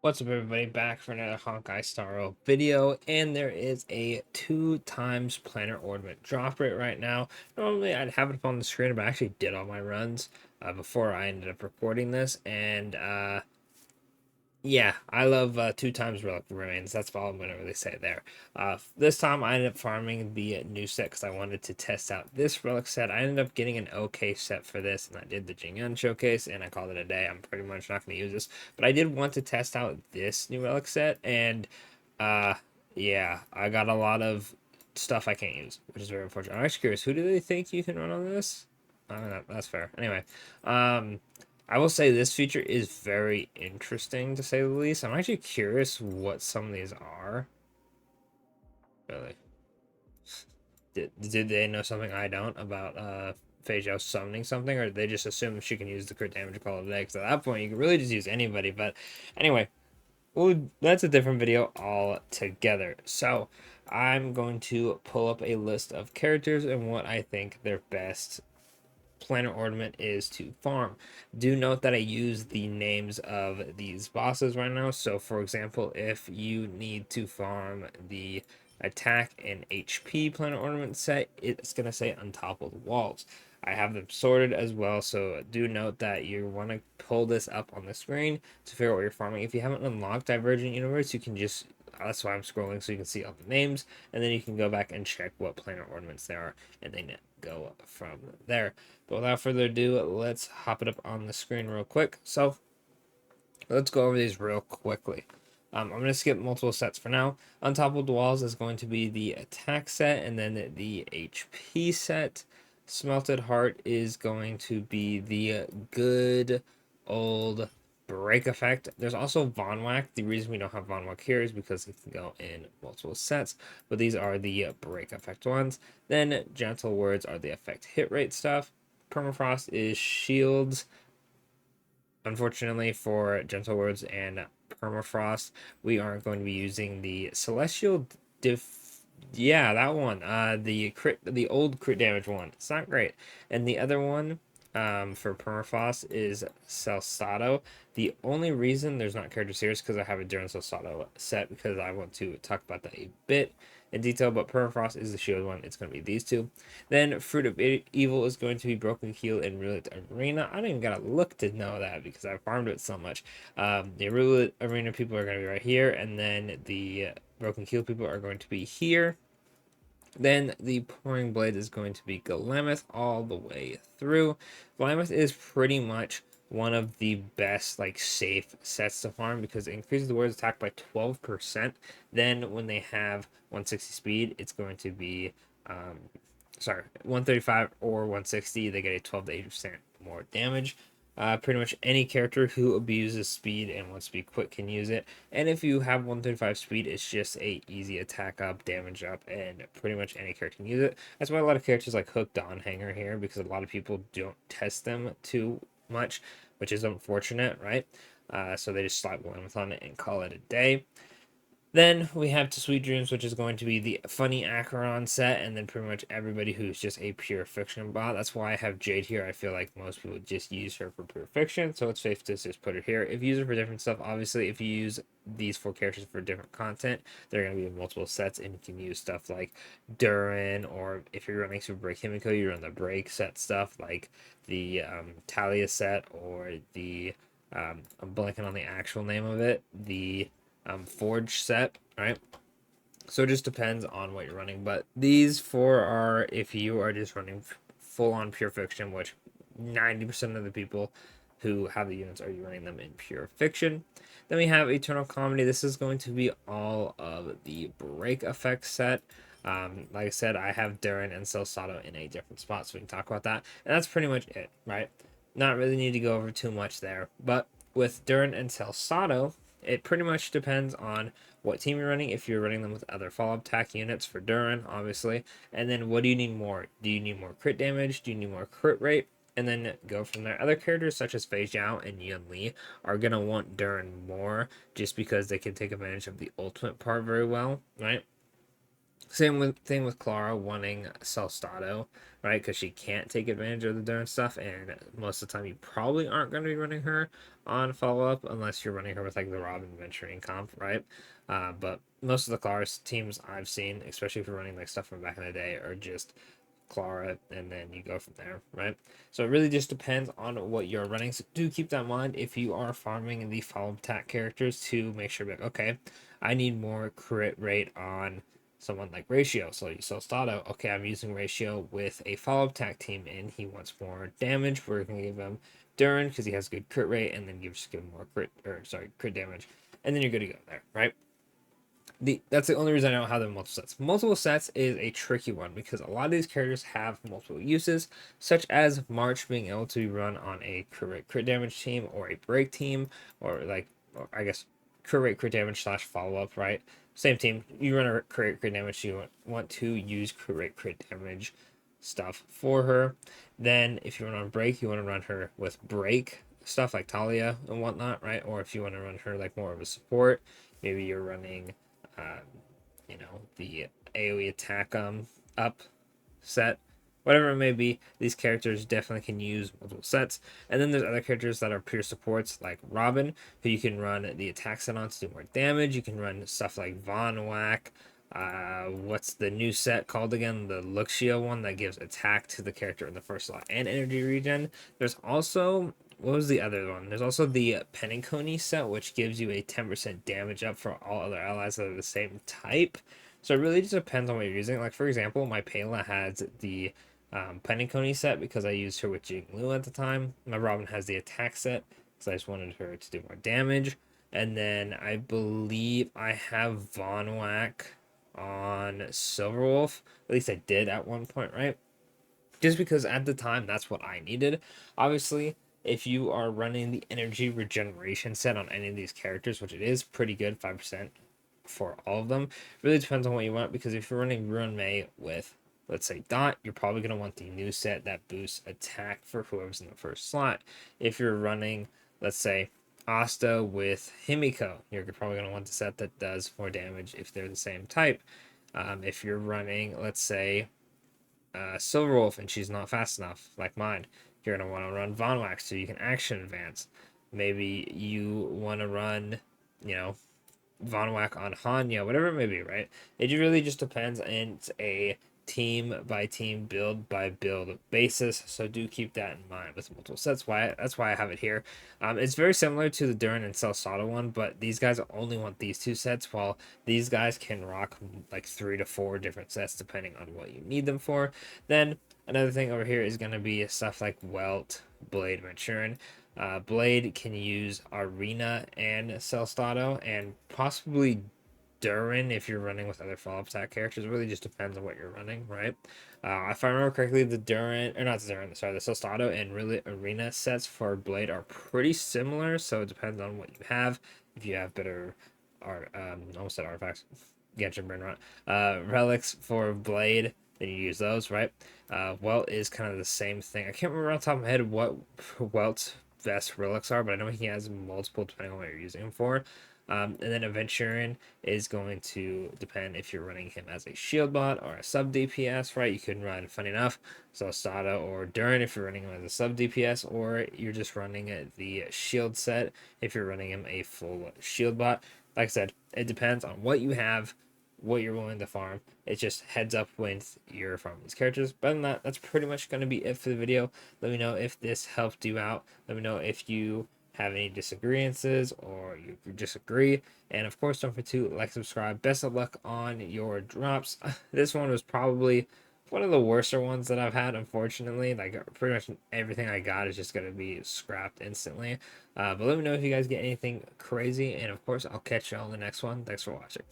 What's up, everybody? Back for another Honkai Star video, and there is a 2 times Planar Ornament drop rate right now. Normally, I'd have it up on the screen, but I actually did all my runs before I ended up recording this, and yeah, I love 2 times Relic Remains. That's all I'm going to really say there. This time, I ended up farming the new set because I wanted to test out this Relic set. I ended up getting an okay set for this, and I did the Jing'an showcase, and I called it a day. I'm pretty much not going to use this, but I did want to test out this new Relic set, and uh, yeah, I got a lot of stuff I can't use, which is very unfortunate. I'm actually curious, who do they think you can run on this? That's fair. Anyway, I will say this feature is very interesting to say the least. I'm actually curious what some of these are. Really, did they know something I don't about Fei Zhao summoning something, or did they just assume she can use the crit damage call of the day? Because at that point, you can really just use anybody. But anyway, well, that's a different video altogether. So I'm going to pull up a list of characters and what I think their best Planar Ornament is to farm. Do note that I use the names of these bosses right now. So for example, if you need to farm the attack and HP Planar Ornament set, it's going to say Untoppled Walls. I have them sorted as well, so do note that you want to pull this up on the screen to figure out what you're farming. If you haven't unlocked Divergent Universe, you can just, that's why I'm scrolling so you can see all the names, and then you can go back and check what Planar Ornaments there are, and then go from there. But without further ado, let's hop it up on the screen real quick. So let's go over these real quickly. I'm going to skip multiple sets for now. Untoppled Walls is going to be the attack set, and then the HP set. Smelted Heart is going to be the good old break effect. There's also Von Whack. The reason we don't have Von Whack here is because it can go in multiple sets, but these are the break effect ones. Then Gentle Words are the effect hit rate stuff. Permafrost is shields. Unfortunately for Gentle Words and Permafrost, we aren't going to be using the Celestial Yeah, that one. The old crit damage one. It's not great. And the other one, for Permafrost is Celsato. The only reason there's not characters here is because I have a Duran Celsato set because I want to talk about that a bit in detail, but Permafrost is the shield one. It's going to be these two. Then Fruit of Evil is going to be Broken Heel and Roulette Arena. I don't even gotta look to know that because I farmed it so much. The Roulette Arena people are going to be right here, and then the Broken Heel people are going to be here. Then the Pouring Blade is going to be Galamoth all the way through. Galamoth is pretty much one of the best like safe sets to farm because it increases the ward's attack by 12%. Then when they have 160 speed, it's going to be 135 or 160. They get a 12 to 80% more damage. Pretty much any character who abuses speed and wants to be quick can use it. And if you have 135 speed, it's just a easy attack up, damage up, and pretty much any character can use it. That's why a lot of characters like Hook Hanger here, because a lot of people don't test them too much, which is unfortunate, right? So they just slap Glamouth on it and call it a day. Then we have To Sweet Dreams, which is going to be the funny Acheron set, and then pretty much everybody who's just a pure fiction bot. That's why I have Jade here. I feel like most people just use her for pure fiction, so it's safe to just put her here. If you use her for different stuff, obviously, if you use these 4 characters for different content, they're going to be in multiple sets, and you can use stuff like Durin, or if you're running Super Break Himiko, you run the break set stuff like the Talia set, or the, I'm blanking on the actual name of it, the forge set, right? So it just depends on what you're running, but these 4 are if you are just running full on pure fiction, which 90% of the people who have the units are running them in pure fiction. Then we have Eternal Comedy. This is going to be all of the break effect set. Like I said, I have Durin and Celsato in a different spot, so we can talk about that. And that's pretty much it, right? Not really need to go over too much there. But with Durin and Celsato, it pretty much depends on what team you're running. If you're running them with other follow-up attack units for Durin, obviously. And then what do you need more? Do you need more crit damage? Do you need more crit rate? And then go from there. Other characters such as Fei Zhao and Yun Li are going to want Durin more just because they can take advantage of the ultimate part very well, right? Thing with Clara wanting Self-Stato, right? Because she can't take advantage of the Durn stuff, and most of the time you probably aren't going to be running her on follow-up unless you're running her with like the Robin venturing comp, right? But most of the Clara teams I've seen, especially if you're running like stuff from back in the day, are just Clara, and then you go from there, right? So it really just depends on what you're running. So do keep that in mind if you are farming the follow attack characters to make sure, like, okay, I need more crit rate on someone like Ratio. So you sell Stato, okay, I'm using Ratio with a follow attack team, and he wants more damage. We're gonna give him Durin because he has good crit rate, and then you just give him more crit damage, and then you're good to go there, right? That's the only reason I don't have them multiple sets. Multiple sets is a tricky one because a lot of these characters have multiple uses, such as March being able to be run on a crit damage team or a break team, or like, or I guess crit damage slash follow up, right? Same team. You run a crit damage, you want to use crit damage stuff for her. Then if you run on break, you want to run her with break stuff like Talia and whatnot, right? Or if you want to run her like more of a support, maybe you're running uh, the AoE attack up set, whatever it may be. These characters definitely can use multiple sets. And then there's other characters that are pure supports like Robin, who you can run the attack set on to do more damage. You can run stuff like Von Whack. What's the new set called again? The Luxia one that gives attack to the character in the first slot and energy regen. There's also, what was the other one? There's also the Penniconi set, which gives you a 10% damage up for all other allies that are the same type. So it really just depends on what you're using. Like, for example, my Pela has the Penniconi set because I used her with Jinglu at the time. My Robin has the attack set because I just wanted her to do more damage. And then I believe I have Von Whack on Silverwolf. At least I did at one point, right? Just because at the time that's what I needed. Obviously, if you are running the energy regeneration set on any of these characters, which it is pretty good, 5% for all of them, really depends on what you want. Because if you're running Ruin May with, let's say, Dot, you're probably going to want the new set that boosts attack for whoever's in the first slot. If you're running, let's say, Asta with Himiko, you're probably going to want the set that does more damage if they're the same type. If you're running, let's say, Silverwolf and she's not fast enough, like mine, you're going to want to run Von Wax so you can action advance. Maybe you want to run, you know, Von Wack on Hanya, whatever it may be, right? It really just depends, and it's a team by team, build by build basis. So do keep that in mind with multiple sets. That's why I have it here. It's very similar to the Durin and Celsada one, but these guys only want these two sets, while these guys can rock like 3 to 4 different sets depending on what you need them for. Then another thing over here is going to be stuff like Welt, Blade, Maturin. Blade can use Arena and Celstato, and possibly Durin if you're running with other follow-up attack characters. It really just depends on what you're running, right? If I remember correctly, the Durin, or not the Durin, sorry, the Celstato and really Arena sets for Blade are pretty similar, so it depends on what you have. If you have better art, almost said artifacts, Genshin Burn Rot, relics for Blade, then you use those, right? Welt is kind of the same thing. I can't remember off the top of my head what Welt's best relics are, but I know he has multiple depending on what you're using him for. And then Aventurin is going to depend if you're running him as a shield bot or a sub DPS, right? You can run, funny enough, Sada or Durin if you're running him as a sub DPS, or you're just running the shield set if you're running him a full shield bot. Like I said, it depends on what you have, what you're willing to farm. It's just heads up when you're farming these characters. But other than that, that's pretty much going to be it for the video. Let me know if this helped you out. Let me know if you have any disagreements or you disagree. And of course, don't forget to like, subscribe. Best of luck on your drops. This one was probably one of the worser ones that I've had, unfortunately. Like, pretty much everything I got is just going to be scrapped instantly. But let me know if you guys get anything crazy. And of course, I'll catch you on the next one. Thanks for watching.